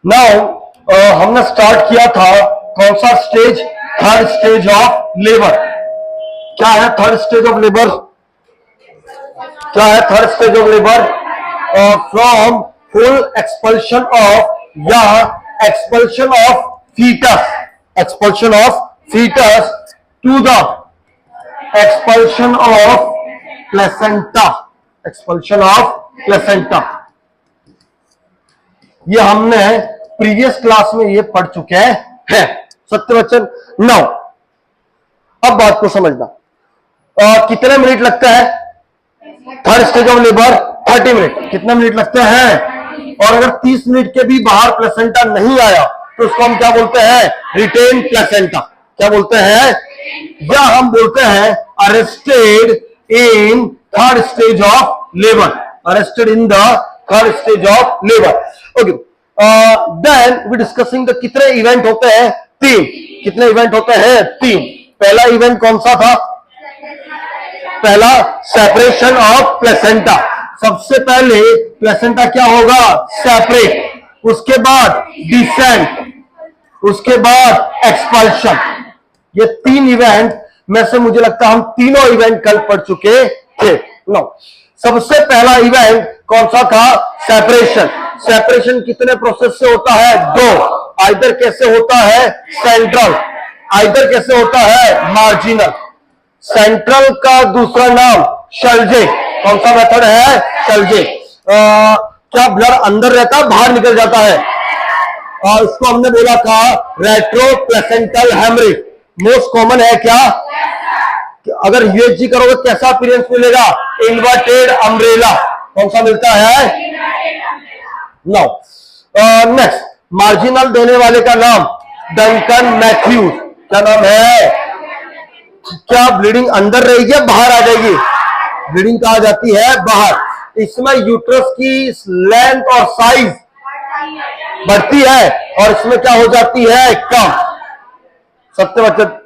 Now हमने start किया था कौन सा stage? Third stage of labour. क्या है थर्ड स्टेज ऑफ लेबर? क्या है third stage of labour? From full expulsion of या expulsion of foetus, expulsion of foetus to the expulsion of placenta, expulsion of placenta. ये हमने previous class में ये पढ़ चुके हैं। सत्यवचन। नौ, अब बात को समझना। कितने मिनट लगता है third stage of labour? 30 minute. कितने मिनट लगते हैं? और अगर 30 मिनट के भी बाहर प्लेसेंटा नहीं आया तो उसको हम क्या बोलते हैं? Retained placenta. क्या बोलते हैं? या हम बोलते हैं arrested in third stage of labour, arrested in the third stage of labour. Okay, then we discussing the कितने इवेंट होते हैं? 3। कितने इवेंट होते हैं? 3। पहला इवेंट कौन सा था? पहला सेपरेशन ऑफ प्लेसेंटा। सबसे पहले प्लेसेंटा क्या होगा? सेपरेट। उसके बाद डिसेंट, उसके बाद एक्सपल्शन। ये 3 इवेंट में से मुझे लगता है हम तीनों इवेंट कल पढ़ चुके थे। नो, सबसे पहला इवेंट कौन सा था? सेपरेशन। सेपरेशन कितने प्रोसेस से होता है? 2। आइदर कैसे होता है? सेंट्रल। आइदर कैसे होता है? मार्जिनल। सेंट्रल का दूसरा नाम शल्जे। कौन सा मेथड है? शल्जे। क्या ब्लड अंदर रहता है, बाहर निकल जाता है? और इसको हमने बोला था retro placental haemorrhage. Most common है क्या? अगर यूएचजी करोगे कैसा अपीयरेंस मिलेगा? Inverted umbrella. कौन सा मिलता है? नो। नेक्स्ट, मार्जिनल देने वाले का नाम डंकन मैथ्यूज। क्या नाम है? क्या ब्लीडिंग अंदर रहेगी या बाहर आ जाएगी? ब्लीडिंग कहाँ जाती है? बाहर। इसमें यूट्रस की लेंथ और साइज बढ़ती है और इसमें क्या हो जाती है? कम। सत्यवचन।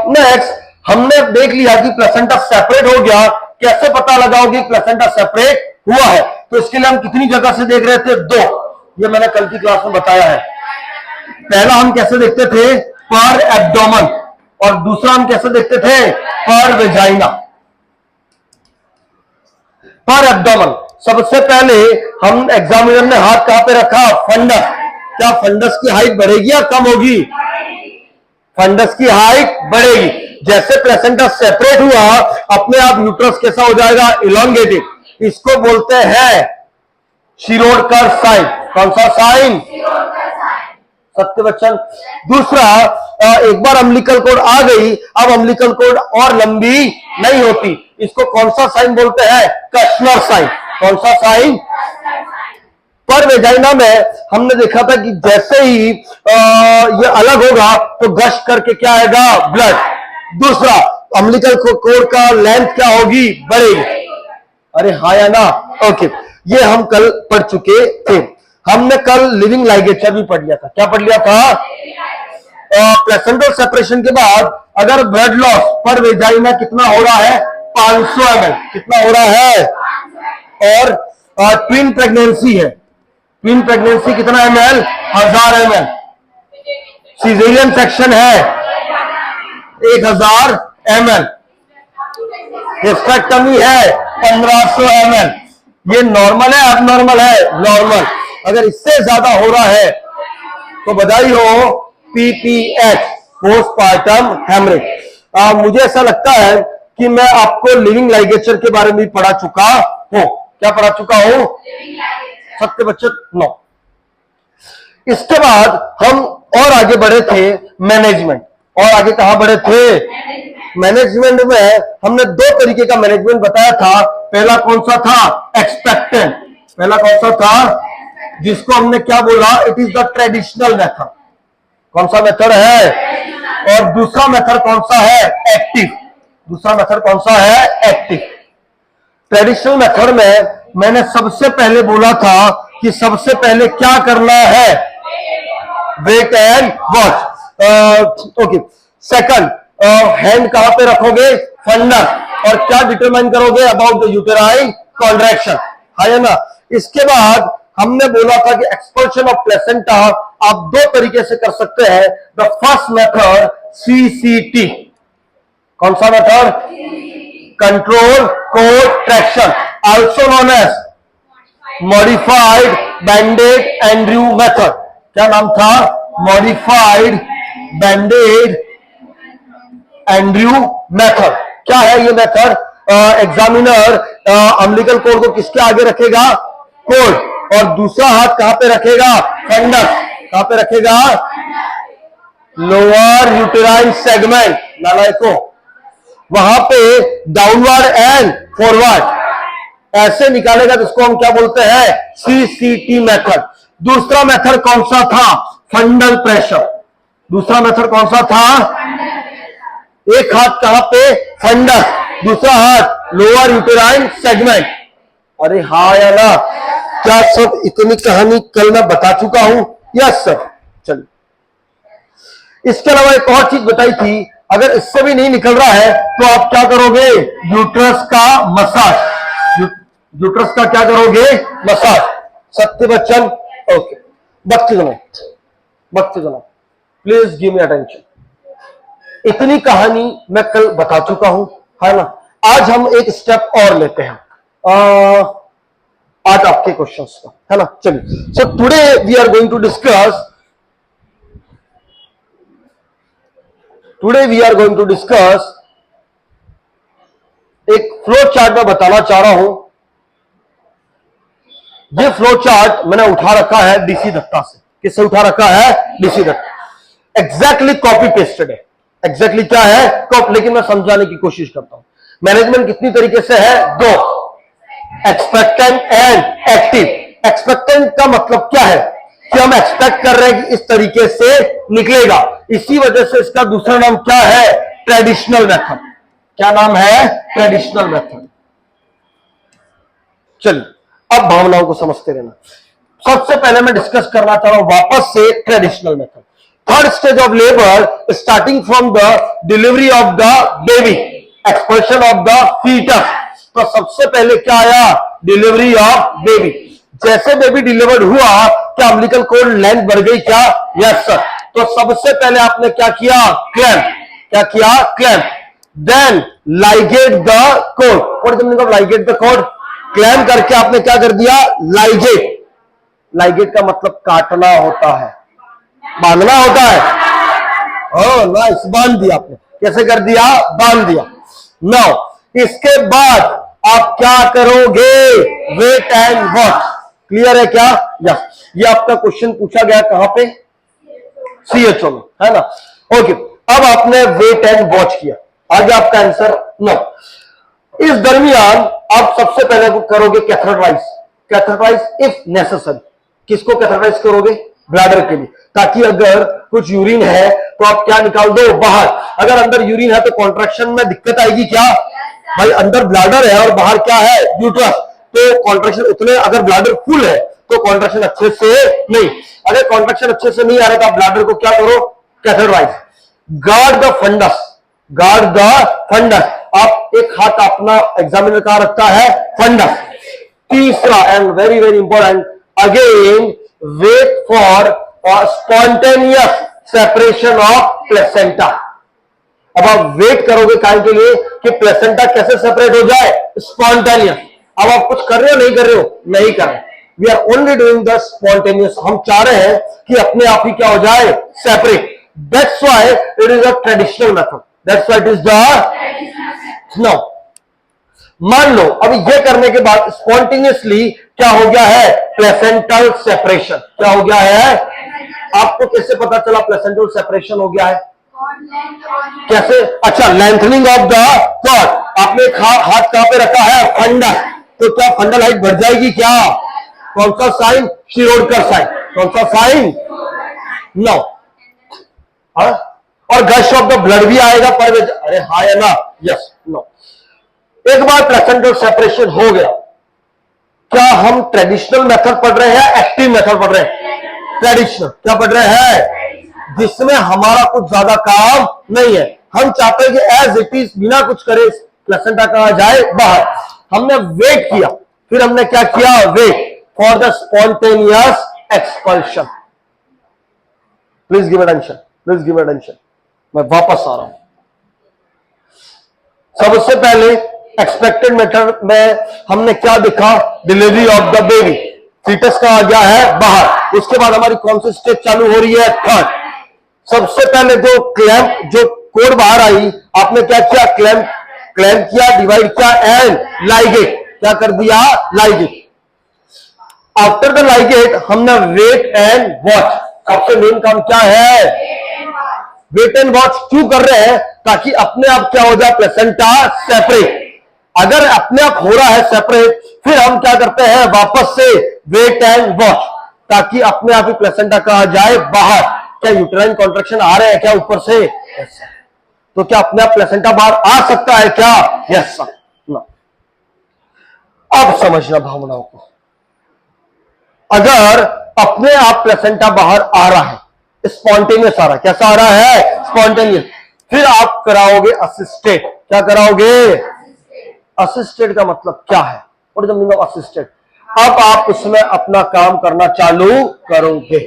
नेक्स्ट, हमने देख लिया कि प्लेसेंटा सेपरेट हो गया। कैसे पता लगाओगे प्लेसेंटा सेपरेट हुआ है? तो इसके लिए हम कितनी जगह से देख रहे थे? 2। ये मैंने कल की क्लास में बताया है। पहला हम कैसे देखते थे? पर एब्डोमेन। और दूसरा हम कैसे देखते थे? पर वेजाइना। पर एब्डोमेन। सबसे पहले हम एग्जामिनर ने हाथ कहां पे रखा? फंडस। क्या फंडस की हाइट बढ़ेगी या कम होगी? फंडस की हाइट बढ़ेगी। जैसे प्लेसेंटा सेपरेट हुआ अपने आप यूट्रस कैसा हो जाएगा? इलोंगेटेड। इसको बोलते हैं शिरोडकर साइन। कौन सा साइन? सत्यवचन। दूसरा, एक बार अम्बिलिकल कॉर्ड आ गई, अब अम्बिलिकल कॉर्ड और लंबी नहीं होती। इसको कौन सा साइन बोलते हैं? कश्नर साइन। कौन सा साइन? पर वेजाइना में हमने देखा था कि जैसे ही ये अलग होगा तो गश करके क्या आएगा? ब्लड। दूसरा, अम्बिलिकल कॉर्ड का लेंथ क्या होगी? बढ़ेगी। अरे हाँ या ना? ओके, ये हम कल पढ़ चुके थे। हमने कल लिविंग लाइगेचर भी पढ़ लिया था। क्या पढ़ लिया था? प्लेसेंटल सेपरेशन के बाद अगर ब्लड लॉस पर वेजाइना कितना हो रहा है? 500 ml। कितना हो रहा है? और ट्विन प्रेगनेंसी है। ट्विन प्रेगनेंसी कितना ml? 1000 ml। सीजेरियन सेक्शन है 1000 ml। हिस्टेक्टमी है 1500 ml। ये नॉर्मल है, अबनॉर्मल है? नॉर्मल। अगर इससे ज्यादा हो रहा है तो बधाई हो, पीपीएच, पोस्टपार्टम हेमरेज। मुझे ऐसा लगता है कि मैं आपको लिविंग लाइगेचर के बारे में पढ़ा चुका हूं। क्या पढ़ा चुका हूं? सत्यवचन। नो। इसके बाद हम और आगे बढ़े थे मैनेजमेंट। और आगे कहां बढ़े थे? मैनेजमेंट में हमने 2 तरीके का मैनेजमेंट बताया था। पहला कौन सा था? एक्सपेक्टेंट। पहला कौन सा था? जिसको हमने क्या बोला? It is the traditional method. कौन सा मेथड है? और दूसरा मेथड कौन सा है? एक्टिव। दूसरा मेथड कौन सा है? एक्टिव। ट्रेडिशनल मेथड में मैंने सबसे पहले बोला था कि सबसे पहले क्या करना है? Wait and watch. Okay. Second, hand कहां पे रखोगे? फंडस। और क्या डिटरमाइन करोगे? About the uterine contraction. है ना? इसके बाद हमने बोला था कि एक्सपल्शन ऑफ प्लेसेंटा आप दो तरीके से कर सकते हैं। द फर्स्ट मेथड CCT, कौन सा method? Control cord traction, also known as modified Brandt Andrew method. क्या नाम था? Modified Brandt Andrew method. क्या है ये मेथड? एग्जामिनर अम्बिलिकल कोड को किसके आगे रखेगा? कोड, और दूसरा हाथ कहां पे रखेगा? फंडस। कहां पे रखेगा? लोअर यूटेराइन सेगमेंट, नालायको, वहां पे डाउनवर्ड एंड फॉरवर्ड ऐसे निकालेगा, जिसको हम क्या बोलते हैं? CCT method. दूसरा मेथड कौन सा था? फंडल प्रेशर। दूसरा मेथड कौन सा था? एक हाथ कहां पे? फंडस, दूसरा हाथ लोअर यूटेराइन सेगमेंट। अरे हाँ या ना? क्या सब इतनी कहानी कल मैं बता चुका हूं? Yes sir. चलिए, इसके अलावा एक और चीज बताई थी, अगर इससे भी नहीं निकल रहा है तो आप क्या करोगे? यूट्रस का मसाज। यूट्रस का क्या करोगे? मसाज। सत्य बच्चन, ओके। भक्ति जनाब प्लीज गिव मी अटेंशन। इतनी कहानी मैं कल बता चुका हूं, है ना? आज हम एक स्टेप और लेते हैं, आज आपके क्वेश्चंस का, है ना? चलिए, so today we are going to discuss एक फ्लो चार्ट में बताना चाह रहा हूं। ये फ्लो चार्ट मैंने उठा रखा है DC दत्ता से। किससे उठा रखा है? DC Dutta. Exactly copy pasted है। एग्जैक्टली क्या है? कॉपी। लेकिन मैं समझाने की कोशिश करता हूं। मैनेजमेंट कितनी तरीके से है? दो, एक्सपेक्टेंट एंड एक्टिव। एक्सपेक्टेंट का मतलब क्या है? कि हम एक्सपेक्ट कर रहे हैं कि इस तरीके से निकलेगा, इसी वजह से इसका दूसरा नाम क्या है? Traditional method. क्या नाम है? Traditional method. चलिए, अब भावनाओं को समझते रहना। सबसे पहले मैं डिस्कस करना चाह रहा हूं वापस से traditional method. Third stage of labour starting from the delivery of the baby, expulsion of the foetus. तो सबसे पहले क्या आया? Delivery of baby. जैसे बेबी डिलीवर्ड हुआ, क्या अम्बिलिकल कॉर्ड लेंथ बढ़ गई? क्या? Yes sir. तो सबसे पहले आपने क्या किया? क्लैंप। क्या किया? Clamp. Then ligate the cord. What is the meaning of ligate the cord? Clamp करके आपने क्या कर दिया? लाइगेट। लाइगेट का मतलब काटना होता है, बांधना होता है। ओह नाइस, बांध दिया आपने। कैसे कर दिया? बांध दिया। नाउ इसके बाद आप क्या करोगे? Wait and watch. क्लियर है क्या? यस। ये आपका क्वेश्चन पूछा गया कहां पे? CHO में, है ना? ओके। अब आपने वेट एंड वॉच किया, आगे आपका आंसर नो। इस दरमियान आप सबसे पहले करोगे कैथेटराइज। Catheterise if necessary. किसको कैथेटराइज करोगे? ब्लैडर के लिए, ताकि अगर कुछ यूरिन है तो आप क्या निकाल दो? बाहर। अगर अंदर यूरिन है तो कॉन्ट्रैक्शन में दिक्कत आएगी क्या? भाई अंदर ब्लैडर है और बाहर क्या है? यूट्रस। तो कॉन्ट्रैक्शन उतने, अगर ब्लैडर फुल है तो कॉन्ट्रैक्शन अच्छे से नहीं। अगर कॉन्ट्रैक्शन अच्छे से नहीं आ रहा तो आप ब्लैडर को क्या करो? Catheterise. Guard the fundus. Guard the fundus. आप एक हाथ अपना एग्जामिनर कहां रखता है? फंडस। तीसरा and very very important, again wait for spontaneous separation of placenta. अब आप वेट करोगे काय के लिए? कि प्लेसेंटा कैसे सेपरेट हो जाए? स्पॉन्टेनियस। अब आप कुछ कर रहे हो? नहीं कर रहे हो? नहीं कर रहे। We are only doing the spontaneous. हम चाह रहे हैं कि अपने आप ही क्या हो जाए? Separate. That's why it is a traditional method. That's why it is the now. मान लो अभी ये करने के बाद स्पॉन्टेनियसली क्या हो गया है? Placental separation. क्या हो गया है? आपको कैसे पता चला प्लेसेंटल सेपरेशन हो गया है? कैसे? अच्छा, लेंथनिंग ऑफ द कॉर्ड। आपने हाथ कहां पे रखा है? फंडल। तो क्या फंडल हाइट बढ़ जाएगी क्या? कौन सा साइन? शिरोडकर साइन। कौन सा साइन? नो। और गश ऑफ द ब्लड भी आएगा पर। अरे हाँ या ना? Yes no. एक बार प्लेसेंटल सेपरेशन हो गया, क्या हम ट्रेडिशनल मेथड पढ़ रहे हैं? एक्टिव मेथड पढ़ रहे हैं? ट्रेडिशनल। क्या पढ़ रहे हैं? जिसमें हमारा कुछ ज्यादा काम नहीं है। हम चाहते हैं कि एज इट इज बिना कुछ करे प्लेसेंटा कहा जाए बाहर। हमने वेट किया, फिर हमने क्या किया? Wait. for the spontaneous expulsion. Please give attention. Please give attention. मैं वापस आ रहा हूं. सबसे पहले एक्सपेक्टेड मेथड में हमने क्या देखा? Delivery of the baby. Foetus का आ गया है बाहर. उसके बाद हमारी कौन सी स्टेज चालू हो रही है? थर्ड. सबसे पहले जो क्लैंप, जो कोड बाहर आई, आपने क्या किया? क्लैंप किया, डिवाइड किया एंड लाइगेट. क्या कर दिया? लाइगेट. आफ्टर द लाइगेट हमने वेट एंड वॉच. सबसे मेन काम क्या है? वेट एंड वॉच क्यों कर रहे हैं? ताकि अपने आप क्या हो जाए? Placenta separate. अगर अपने आप हो रहा है सेपरेट, फिर हम क्या करते हैं? वापस से वेट एंड वॉच, ताकि अपने आप ही प्लेसेंटा कहा जाए बाहर. क्या यूट्राइन कॉन्ट्रैक्शन आ रहे हैं क्या ऊपर से? yes, तो क्या अपने आप प्लेसेंटा बाहर आ सकता है क्या? Yes sir. अब समझना भावनाओं को. अगर अपने आप प्लेसेंटा बाहर आ रहा है, स्पॉन्टेनियस आ रहा है. कैसा आ रहा है? स्पॉन्टेनियस. फिर आप कराओगे असिस्टेड. क्या कराओगे? असिस्टेड का मतलब क्या है? What is the meaning of assisted? अब आप उसमें अपना काम करना चालू करोगे.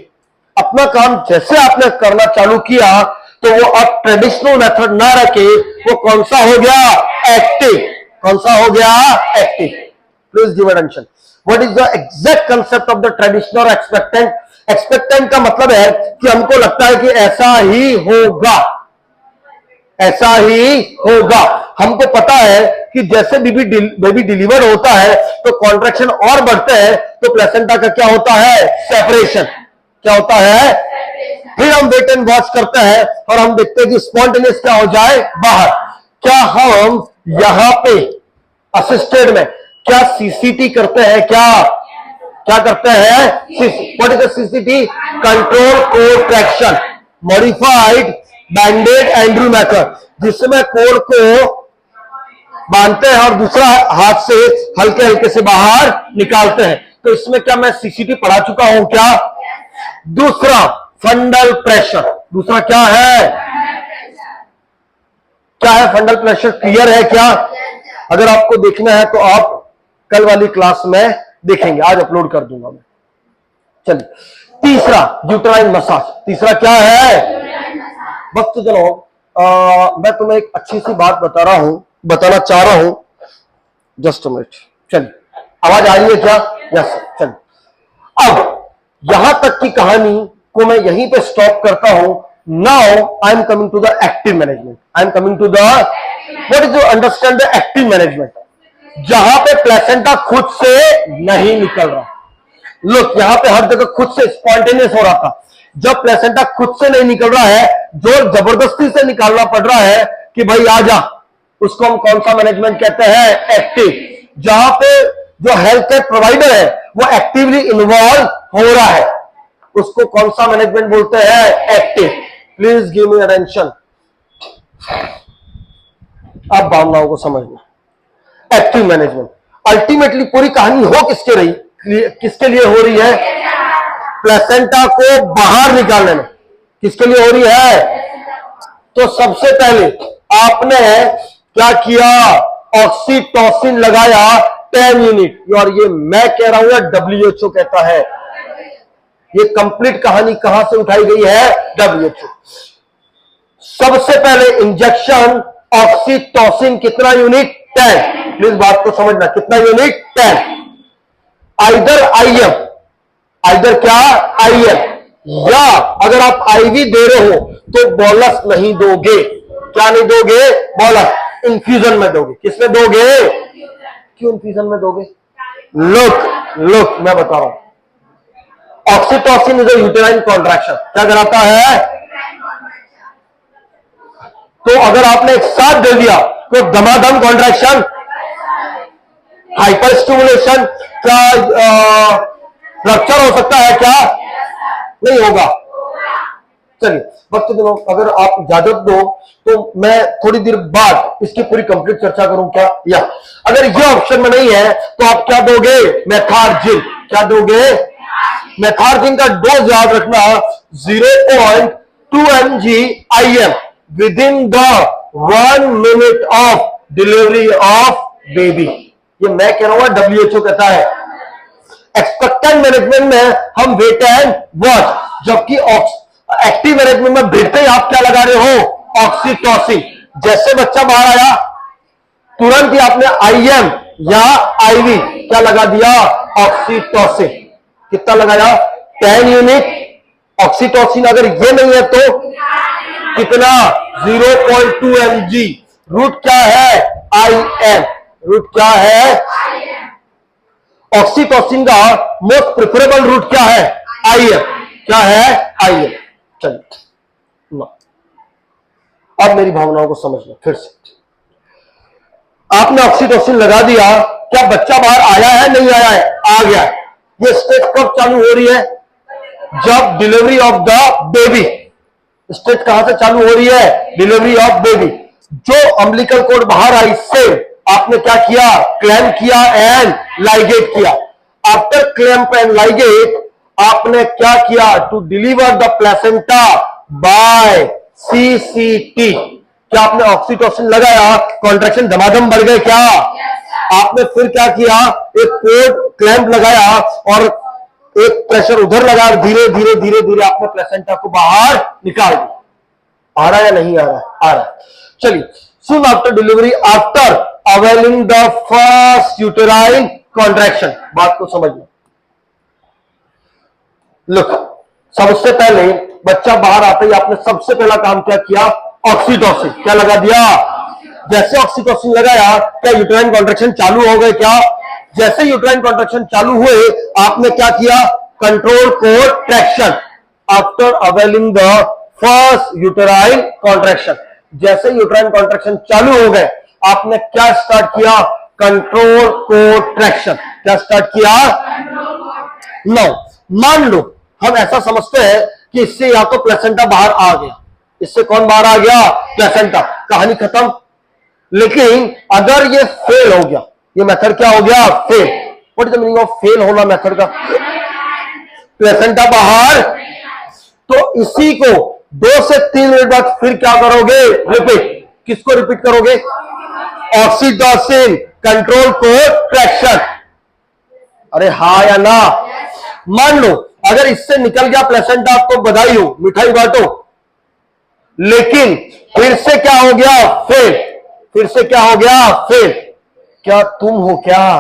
अपना काम जैसे आपने करना चालू किया, तो वो अब ट्रेडिशनल मेथड ना रखे, वो कौन सा हो गया? एक्टिव. कौन सा हो गया? Active. Please give attention. What is the exact concept of the traditional expectant? Expectant का मतलब है कि हमको लगता है कि ऐसा ही होगा, ऐसा ही होगा. हमको पता है कि जैसे बेबी डिलीवर होता है तो कॉन्ट्रैक्शन और बढ़ते हैं, तो प्लेसेंटा का क्या होता है? सेपरेशन. क्या होता है? फिर हम वेट एंड वॉच करते हैं और हम देखते हैं कि स्पॉन्टेनियस क्या हो जाए? बाहर. क्या हम यहां पे असिस्टेड में क्या सीसीटी करते हैं? क्या करते हैं? What is the CCT? Control cord traction, modified Brandt Andrew method, जिसमें कोर को बांधते हैं और दूसरा हाथ से हल्के हल्के से बाहर निकालते हैं. तो इसमें क्या मैं सीसीटी पढ़ा चुका हूं क्या? दूसरा फंडल प्रेशर. दूसरा क्या है? क्या है फंडल प्रेशर? क्लियर है क्या? अगर आपको देखना है तो आप कल वाली क्लास में देखेंगे, आज अपलोड कर दूंगा मैं. चलिए, तीसरा यूट्राइन मसाज. तीसरा क्या है? वक्त चलो, मैं तुम्हें एक अच्छी सी बात बताना चाह रहा हूं. Just a minute. चलिए, आवाज आ रही है क्या? Yes sir. चलिए, अब यहां तक की कहानी को मैं यहीं पे स्टॉप करता हूं. Now I am coming to the active management. I am coming to the what is you understand the active management? जहां पे प्लेसेंटा खुद से नहीं निकल रहा. लोग यहां पे हर जगह खुद से स्पॉन्टेनियस हो रहा था. जब प्लेसेंटा खुद से नहीं निकल रहा है, जो जबरदस्ती से निकालना पड़ रहा है कि भाई आ जा, उसको हम कौन सा मैनेजमेंट कहते हैं? एक्टिव. जहां पे जो हेल्थ केयर प्रोवाइडर है वो एक्टिवली इन्वॉल्व हो रहा है, उसको कौन सा मैनेजमेंट बोलते हैं? Active. Please give me attention. अब भावनाओं को समझना. एक्टिव मैनेजमेंट अल्टीमेटली पूरी कहानी हो किसके लिए हो रही है? प्लेसेंटा को बाहर निकालने में. किसके लिए हो रही है? तो सबसे पहले आपने क्या किया? ऑक्सीटोसिन लगाया 10 यूनिट. और ये मैं कह रहा हूं या WHO कहता है? ये कंप्लीट कहानी कहां से उठाई गई है? WHO. सबसे पहले इंजेक्शन ऑक्सीटोसिन. कितना यूनिट? 10. प्लीज बात को समझना. कितना यूनिट? 10. आइदर IM, आइदर क्या? IM, या अगर आप IV दे रहे हो तो बोलस नहीं दोगे. क्या नहीं दोगे? बोलस. इन्फ्यूजन में दोगे. किसमें दोगे? क्यों इन्फ्यूजन में दोगे? लुक मैं बता रहा हूं. Oxytocin is a uterine contraction. क्या कराता है? तो अगर आपने एक साथ दे दिया तो दमादम कॉन्ट्रैक्शन, हाइपर स्टिमुलेशन, क्या रप्चर हो सकता है? क्या नहीं होगा? चलिए, वक्त दिनों अगर आप इजाजत दो तो मैं थोड़ी देर बाद इसकी पूरी कंप्लीट चर्चा करूं क्या? या अगर ये ऑप्शन में नहीं है तो आप क्या दोगे? मेथार्जिन. क्या दोगे? मेथार्जिन का डोज याद रखना 0.2 mg IM within the 1 minute of delivery of baby. ये मैं कह रहा हूं, WHO कहता है. एक्सपेक्टेंट मैनेजमेंट में हम वेट एंड वॉच, जबकि एक्टिव मैनेजमेंट में वेट ही आप क्या लगा रहे हो, ऑक्सीटोसिन। जैसे बच्चा बाहर आया तुरंत ही आपने आईएम या आईवी क्या लगा दिया, ऑक्सीटोसिन। कितना लगाया, 10 यूनिट ऑक्सीटोसिन। अगर ये नहीं है तो कितना, 0.2 mg। रूट क्या है, आईएम। रूट क्या है, ऑक्सीटोसिन का मोस्ट प्रिफरेबल रूट क्या है, आईएम। क्या है, आईएम। चलिए अब मेरी भावनाओं को समझ लो फिर से। आपने ऑक्सीटोसिन लगा दिया, क्या बच्चा बाहर आया है, नहीं आया है, आ गया। ये स्टेज कब चालू हो रही है, जब delivery of the baby. Stage कहां से चालू हो रही है, डिलीवरी ऑफ बेबी। जो अम्बिलिकल कोड बाहर आई, से आपने क्या किया, क्लैंप किया एंड लाइगेट किया। आफ्टर क्लैंप एंड लाइगेट आपने क्या किया, to deliver the placenta by CCT. क्या आपने ऑक्सीटोसिन लगाया, कॉन्ट्रैक्शन धमाधम बढ़ गए क्या, आपने फिर क्या किया, एक कोड क्लैंप लगाया और एक प्रेशर उधर लगा, धीरे धीरे धीरे धीरे आपने प्लेसेंटा को बाहर निकाल दिया। आ रहा है या नहीं आ रहा है, आ रहा है। चलिए, soon after delivery, after availing the first uterine contraction, बात को समझना। लुक, सबसे पहले बच्चा बाहर आते ही आपने सबसे पहला काम क्या किया, ऑक्सीटोसिन क्या लगा दिया। जैसे ऑक्सीटोसिन लगाया, क्या यूट्राइन कॉन्ट्रैक्शन चालू हो गए, क्या जैसे यूट्राइन कॉन्ट्रैक्शन चालू हुए आपने क्या किया, control contraction after availing the first uterine contraction. जैसे यूट्राइन कॉन्ट्रैक्शन चालू हो गए आपने क्या स्टार्ट किया, कंट्रोल कॉन्ट्रैक्शन। क्या स्टार्ट किया, नो। मान लो हम ऐसा समझते हैं कि इससे या तो प्लेसेंटा बाहर आ गया, इससे कौन बाहर आ गया, प्लेसेंटा, कहानी खत्म। लेकिन अगर ये फेल हो गया, ये मेथड क्या हो गया, fail. What is the meaning of fail होना मेथड का, प्लेसेंटा बाहर, तो इसी को 2 से 3 मिनट बाद फिर क्या करोगे, रिपीट। किसको रिपीट करोगे, ऑक्सीटोसिन कंट्रोल कॉन्ट्रैक्शन। अरे हाँ या ना। मान लो अगर इससे निकल गया प्लेसेंटा तो बधाई हो, मिठाई बांटो। लेकिन फिर से क्या हो गया, फेल। फिर से क्या हो गया, फेल। क्या तुम हो क्या,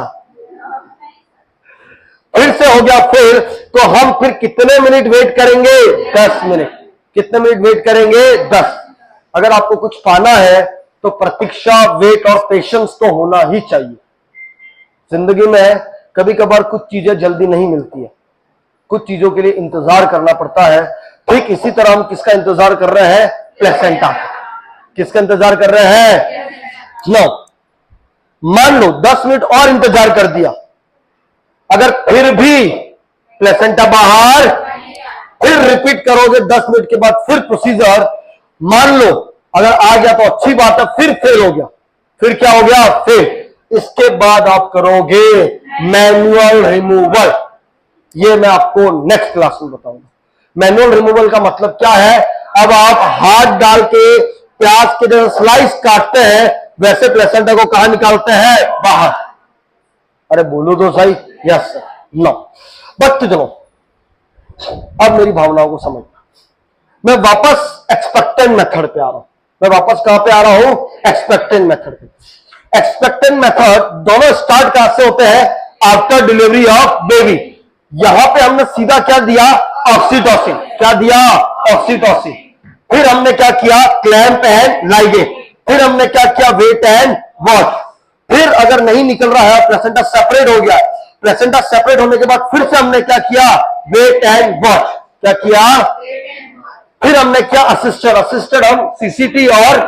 फिर से हो गया फेल, तो हम फिर कितने मिनट वेट करेंगे, 10 मिनट। कितने मिनट वेट करेंगे, 10। अगर आपको कुछ पाना है तो प्रतीक्षा, वेट और पेशेंस तो होना ही चाहिए। जिंदगी में कभी कभार कुछ चीजें जल्दी नहीं मिलती है, कुछ चीजों के लिए इंतजार करना पड़ता है। ठीक इसी तरह हम किसका इंतजार कर रहे हैं, प्लेसेंटा। किसका इंतजार कर रहे हैं, नो। मान लो 10 मिनट और इंतजार कर दिया, अगर फिर भी प्लेसेंटा बाहर, फिर रिपीट करोगे 10 मिनट के बाद फिर प्रोसीजर। मान लो अगर आ गया तो अच्छी बात है, फिर फेल हो गया, फिर क्या हो गया, फेल। इसके बाद आप करोगे मैनुअल रिमूवल। ये मैं आपको नेक्स्ट क्लास में बताऊंगा। मैनुअल रिमूवल का मतलब क्या है, अब आप हाथ डाल के प्याज के जैसे स्लाइस काटते हैं, वैसे प्लेसेंटा को कहां निकालते हैं, बाहर। अरे बोलो तो सही, यस नो। बट चलो अब मेरी भावनाओं को समझना। मैं वापस एक्सपेक्टेंट मेथड पे आ रहा हूं। मैं वापस कहां पे आ रहा हूं, एक्सपेक्टेंट मेथड पे। एक्सपेक्टेंट मेथड दोनों स्टार्ट कहां से होते हैं, आफ्टर डिलीवरी ऑफ बेबी। यहां पे हमने सीधा क्या दिया, ऑक्सीटोसिन। क्या दिया, ऑक्सीटोसिन। फिर हमने क्या किया, क्लैंप एंड लाइगेट। फिर हमने क्या किया, वेट एंड वॉच। फिर अगर नहीं निकल रहा है, प्लेसेंटा सेपरेट हो गया, प्लेसेंटा सेपरेट होने के बाद फिर से हमने क्या किया, वेट एंड वॉच। क्या किया, फिर हमने क्या, असिस्टेड। असिस्टेड हम सीसीटी और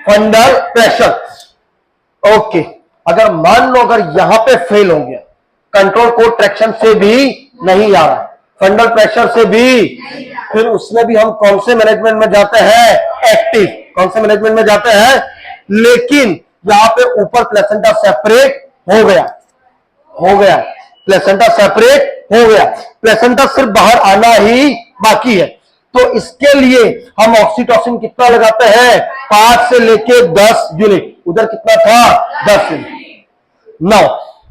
फंडल प्रेशर। ओके, अगर मान लो अगर यहां पे फेल हो गया, कंट्रोल कॉन्ट्रैक्शन से भी नहीं आ रहा, फंडल प्रेशर से भी, फिर उसमें भी हम कौन से मैनेजमेंट में जाते हैं, एक्टिव। कौन से मैनेजमेंट में जाते हैं, लेकिन यहां पे ऊपर प्लेसेंटा सेपरेट हो गया, प्लेसेंटा सेपरेट हो गया, प्लेसेंटा सिर्फ बाहर आना ही बाकी है। तो इसके लिए हम ऑक्सीटोसिन कितना लगाते हैं, 5 से लेके 10 यूनिट। उधर कितना था, 10 यूनिट। 9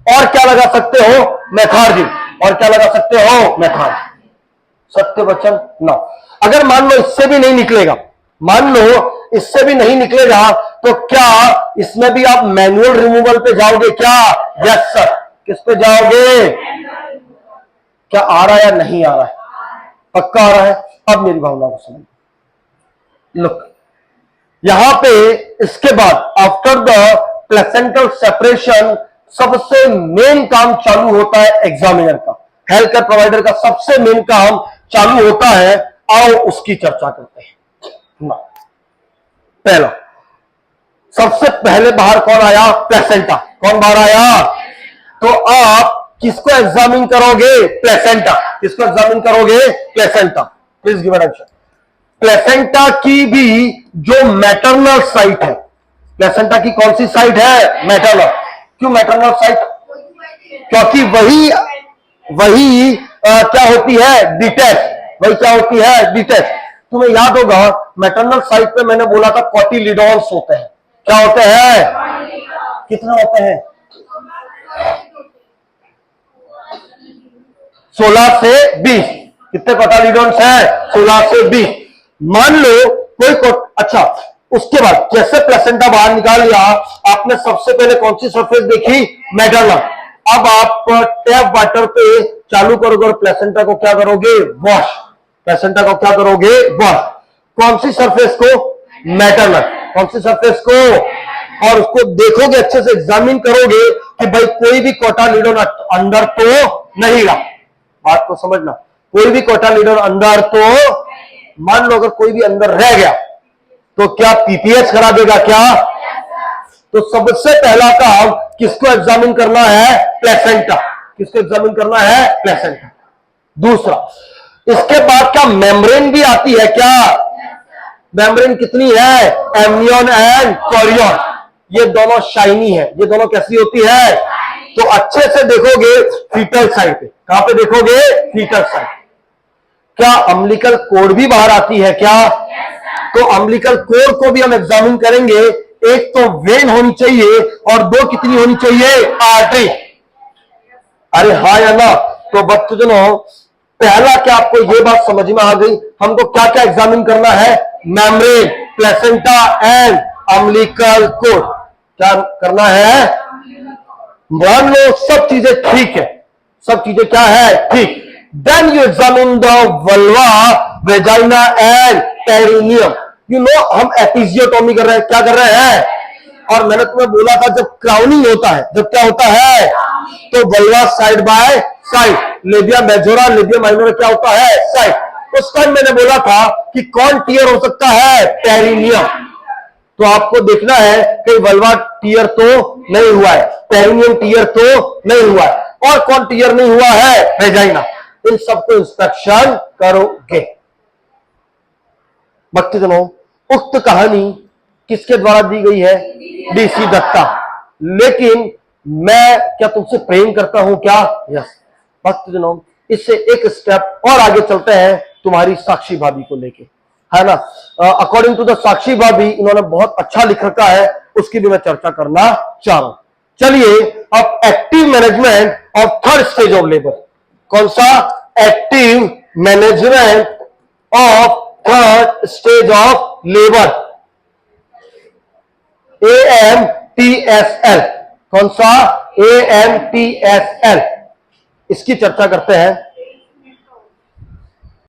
और क्या लगा सकते हो, मेथार्जिन। और क्या लगा सकते हो, मेथड। सत्य वचन नौ। अगर मान लो इससे भी नहीं निकलेगा, मान लो इससे भी नहीं निकलेगा, तो क्या इसमें भी आप मैनुअल रिमूवल पे जाओगे क्या? Yes sir. किस पे जाओगे? क्या आ रहा है या नहीं आ रहा है? पक्का आ रहा है? अब मेरी भावना को समझ। लुक, यहां पे इसके बाद आफ्टर द प्लेसेंटल सेपरेशन सबसे मेन काम चालू होता है एग्जामिनर का, हेल्थ केयर प्रोवाइडर का सबसे मेन काम चालू होता है। आओ उसकी चर्चा करते हैं। पहला, सबसे पहले बाहर कौन आया? प्लेसेंटा। कौन बाहर आया? तो आप किसको एग्जामिन करोगे? प्लेसेंटा। किसको एग्जामिन करोगे? Placenta. Please give an answer. Placenta की भी जो मैटरनल साइट है, प्लेसेंटा की कौन सी साइट है? मैटरनल। क्यों मैटरनल साइट? क्योंकि वही क्या होती है? डिटेच। वही क्या होती है? डिटेच। तुम्हें याद होगा मैटरनल साइट पे मैंने बोला था कोटिलिडॉन्स होते हैं। क्या होते हैं? कितने होते हैं? 16 से 20। कितने कोटिलिडॉन्स है? 16 से 20। मान लो कोई अच्छा, उसके बाद जैसे प्लेसेंटा बाहर निकाल लिया, आपने सबसे पहले कौन सी सरफेस देखी? मैटरनल। अब आप टैप वाटर पे चालू करोगे और प्लेसेंटा को क्या करोगे? वॉश। प्लेसेंटा को क्या करोगे? वॉश। कौन सी सरफेस को? मैटरनल। कौन सी सरफेस को? और उसको देखोगे, अच्छे से एग्जामिन करोगे कि भाई कोई भी कोटालिडोन अंदर तो नहीं रहा। बात को समझना, कोई भी कोटालिडोन अंदर तो, मान लो अगर कोई भी अंदर रह गया तो क्या पीपीएच करा देगा क्या? तो सबसे पहला काम किसको एग्जामिन करना है? प्लेसेंटा। किसको एग्जामिन करना है? प्लेसेंटा। दूसरा, इसके बाद क्या मेम्ब्रेन भी आती है क्या? मेम्ब्रेन कितनी है? Amnion and Korean. ये दोनों शाइनी है। ये दोनों कैसी होती है? तो अच्छे से देखोगे फीटल साइड पे। कहां पे देखोगे? Fetal side. क्या अम्बिलिकल कोड भी बाहर आती है क्या? तो अम्बिलिकल कोड को भी हम एग्जामिन करेंगे। एक तो वेन होनी चाहिए और दो कितनी होनी चाहिए? आर्टरी। अरे हाँ या ना? तो बच्चों, पहला क्या आपको ये बात समझ में आ गई? हमको क्या क्या एग्जामिन करना है? Membrane, placenta and umbilical cord. क्या करना है? मान लो सब चीजें ठीक है, सब चीजें क्या है? ठीक। Then you examine the vulva, vagina and perineum. You know, हम एपिजियोटोमी कर रहे हैं। क्या कर रहे हैं? और मैंने तुम्हें बोला था जब क्राउनिंग होता है, जब क्या होता है? तो vulva side by side, labia majora, labia minora क्या होता है? साइड। उस टाइम मैंने बोला था कि कौन टीयर हो सकता है? पेरिनियम। तो आपको देखना है कि वल्वा टीयर तो नहीं हुआ है, पेरिनियम टीयर तो नहीं हुआ है, और कौन टीयर नहीं हुआ है? वेजाइना। इन सबको इंस्पेक्शन करोगे। भक्तजनों, उक्त कहानी किसके द्वारा दी गई है? डीसी दत्ता। लेकिन मैं क्या तुमसे प्रेम करता हूं क्या? यस। भक्तजनों, इससे एक स्टेप और आगे चलते हैं तुम्हारी साक्षी भाभी को लेके, है ना। अकॉर्डिंग टू द साक्षी भाभी, इन्होंने बहुत अच्छा लिख रखा है, उसकी भी मैं चर्चा करना चाह रहा हूं। चलिए, अब active management of third stage of labour. कौन सा? Active management of third stage of labour, AMTSL। कौन सा? AMTSL। इसकी चर्चा करते हैं।